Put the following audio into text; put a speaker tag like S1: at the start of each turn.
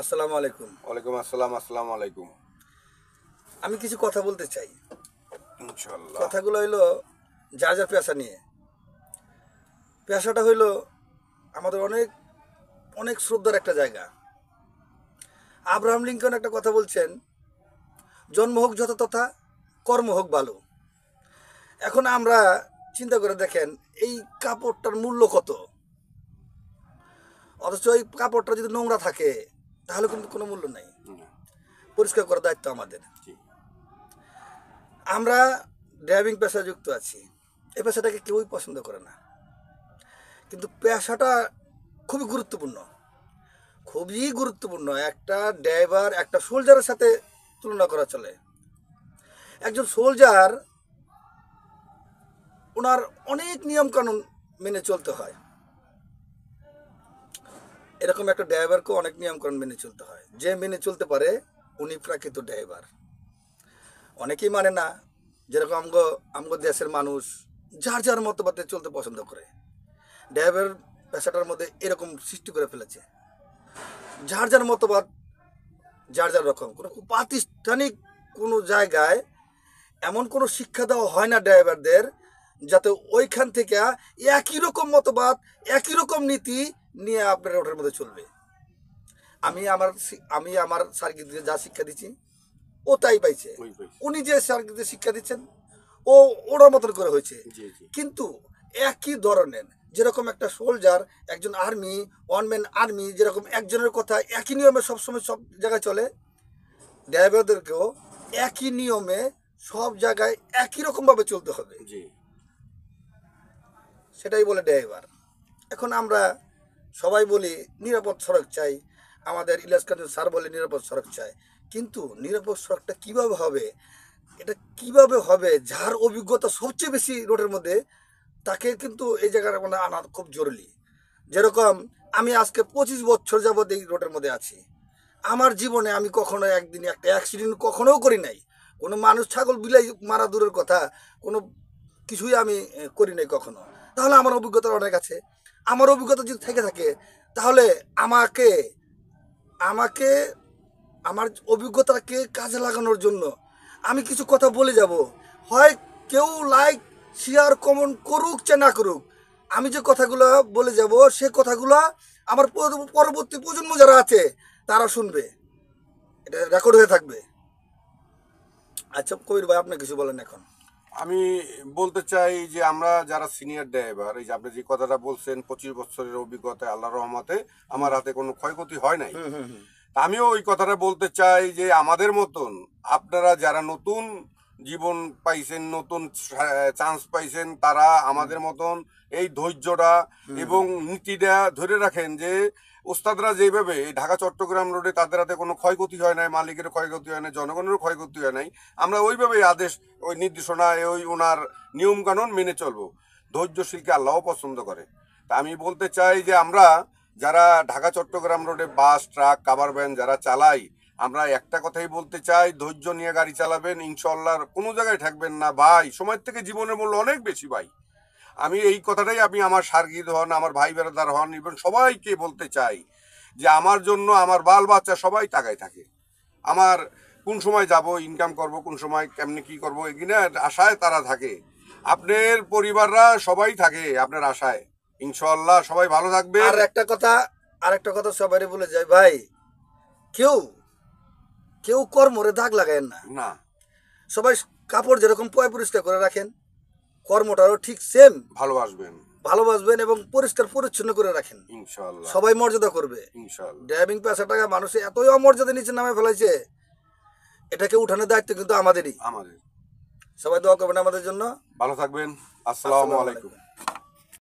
S1: আসসালামু আলাইকুম।
S2: ওয়ালাইকুম আসসালাম। আসসালামু আলাইকুম।
S1: আমি কিছু কথা বলতে চাই।
S2: ইনশাল্লাহ।
S1: কথাগুলো হইলো যার যার পেশা নিয়ে। পেশাটা হইলো আমাদের অনেক অনেক শ্রদ্ধার একটা জায়গা। আব্রাহাম লিঙ্কন একটা কথা বলছেন, জন্ম হোক যত তথা, কর্ম হোক ভালো। এখন আমরা চিন্তা করে দেখেন, এই কাপড়টার মূল্য কত, অথচ এই কাপড়টা যদি নোংরা থাকে তাহলে কিন্তু কোনো মূল্য নাই। পরিষ্কার করার দায়িত্ব আমাদের। আমরা ড্রাইভিং পেশায় যুক্ত আছি, এই পেশাটাকে কেউই পছন্দ করে না, কিন্তু পেশাটা খুবই গুরুত্বপূর্ণ, খুবই গুরুত্বপূর্ণ। একটা ড্রাইভার একটা সোলজারের সাথে তুলনা করা চলে। একজন সোলজার, ওনার অনেক নিয়ম কানুন মেনে চলতে হয়, এরকম একটা ড্রাইভারকেও অনেক নিয়ম কানুন মেনে চলতে হয়। যে মেনে চলতে পারে উনি প্রকৃত ড্রাইভার। অনেকেই মানে না, যেরকম আমগো দেশের মানুষ যার যার মতবাদে চলতে পছন্দ করে। ড্রাইভার পেশাটার মধ্যে এরকম সৃষ্টি করে ফেলেছে, যার যার মতবাদ যার যার রকম। কোনো প্রাতিষ্ঠানিক কোনো জায়গায় এমন কোনো শিক্ষা দেওয়া হয় না ড্রাইভারদের, যাতে ওইখান থেকে একই রকম মতবাদ একই রকম নীতি নিয়ে আপনার রোডের মধ্যে চলবে। আমি আমার সার্কিটকে যা শিক্ষা দিচ্ছি ও তাই পাইছে, উনি যে সার্কিটে শিক্ষা দিচ্ছেন ও ওনার মতন করে হয়েছে। কিন্তু একই ধরনের, যেরকম একটা সোলজার, একজন আর্মি, ওয়ান ম্যান আর্মি, যেরকম একজনের কথা একই নিয়মে সবসময় সব জায়গায় চলে, ড্রাইভারদেরকেও একই নিয়মে সব জায়গায় একই রকমভাবে চলতে হবে। সেটাই বলে ড্রাইভার। এখন আমরা সবাই বলি নিরাপদ সড়ক চাই, আমাদের ইলিয়াস কাঞ্চন স্যার বলে নিরাপদ সড়ক চাই, কিন্তু নিরাপদ সড়কটা কীভাবে হবে, এটা কিভাবে হবে, যার অভিজ্ঞতা সবচেয়ে বেশি রোডের মধ্যে তাকে কিন্তু এই জায়গাটা মানে আনা খুব জরুরি। যেরকম আমি আজকে 25 বছর যাবৎ এই রোডের মধ্যে আছি, আমার জীবনে আমি কখনো একদিন একটা অ্যাক্সিডেন্ট কখনোও করি নাই। কোনো মানুষ ছাগল বিলাই মারা দূরের কথা, কোনো কিছুই আমি করি নাই কখনো। তাহলে আমার অভিজ্ঞতা অনেক আছে। আমার অভিজ্ঞতা যদি থেকে থাকে তাহলে আমাকে আমাকে আমার অভিজ্ঞতাকে কাজে লাগানোর জন্য আমি কিছু কথা বলে যাব। হয় কেউ লাইক শেয়ার কমেন্ট করুক চা না করুক, আমি যে কথাগুলো বলে যাব সে কথাগুলো আমার পরবর্তী প্রজন্ম যারা আছে তারা শুনবে, এটা রেকর্ড হয়ে থাকবে। আচ্ছা কবির ভাই, আপনি কিছু বলেন এখন।
S2: আমি বলতে চাই যে আমরা যারা সিনিয়র ড্রাইভার, এই যে আপনি যে কথাটা বলছেন 25 বছরের অভিজ্ঞতায় আল্লাহর রহমতে আমার হাতে কোনো ক্ষয়ক্ষতি হয় নাই। আমিও ওই কথাটা বলতে চাই যে আমাদের মতন আপনারা যারা নতুন জীবন পাইছেন, নতুন চান্স পাইছেন, তারা আমাদের মতন এই ধৈর্যটা এবং নীতিটা ধরে রাখেন যে ওস্তাদরা যেভাবে ঢাকা চট্টগ্রাম রোডে তাদের হাতে কোনো ক্ষয়ক্ষতি হয় নাই, মালিকের ক্ষয়ক্ষতি হয় নাই, জনগণেরও ক্ষয়ক্ষতি হয় নাই, আমরা ওইভাবেই আদেশ, ওই নির্দেশনা, ওই ওনার নিয়মকানুন মেনে চলবো। ধৈর্যশীলকে আল্লাহও পছন্দ করে। তা আমি বলতে চাই যে আমরা যারা ঢাকা চট্টগ্রাম রোডে বাস, ট্রাক, কাভার ভ্যান যারা চালাই, আমরা একটা কথাই বলতে চাই, ধৈর্য নিয়ে গাড়ি চালাবেন, ইনশাল্লাহ কোনো জায়গায় থাকবেন না ভাই। সময়ের থেকে জীবনের মূল্য অনেক বেশি ভাই। আমি এই কথাটাই আমি আমার সার্গিদ হন, আমার ভাই বেড়াদার হন, এবং সবাইকে বলতে চাই যে আমার জন্য আমার বাল বাচ্চা সবাই তাকায় থাকে। আমার কোন সময় যাব, ইনকাম করব, কোন সময় কেমনি কি করব, এগুলো আশায় তারা থাকে। আপনার পরিবাররা সবাই থাকে আপনার আশায়। ইনশাল্লাহ সবাই ভালো থাকবে।
S1: আর একটা কথা সবাই বলে যায় ভাই, কেউ কেউ কর্মরে দাগ লাগায়েন না। সবাই কাপড় যেরকম পয় পরিষ্কার করে রাখেন, কর্মটাও ঠিক সেম ভালোবাসবেন এবং পরিষ্কার পরিচ্ছন্ন করে রাখেন, ইনশাআল্লাহ সবাই মর্যাদা করবে। ইনশাআল্লাহ ড্রাইভিং পেশাটাকে মানুষ এতই অমর্যাদা নিচে নামে ফেলাইছে, এটাকে উঠানোর দায়িত্ব কিন্তু আমাদেরই। সবাই দোয়া করবেন আমাদের জন্য।
S2: ভালো থাকবেন। আসসালামু আলাইকুম।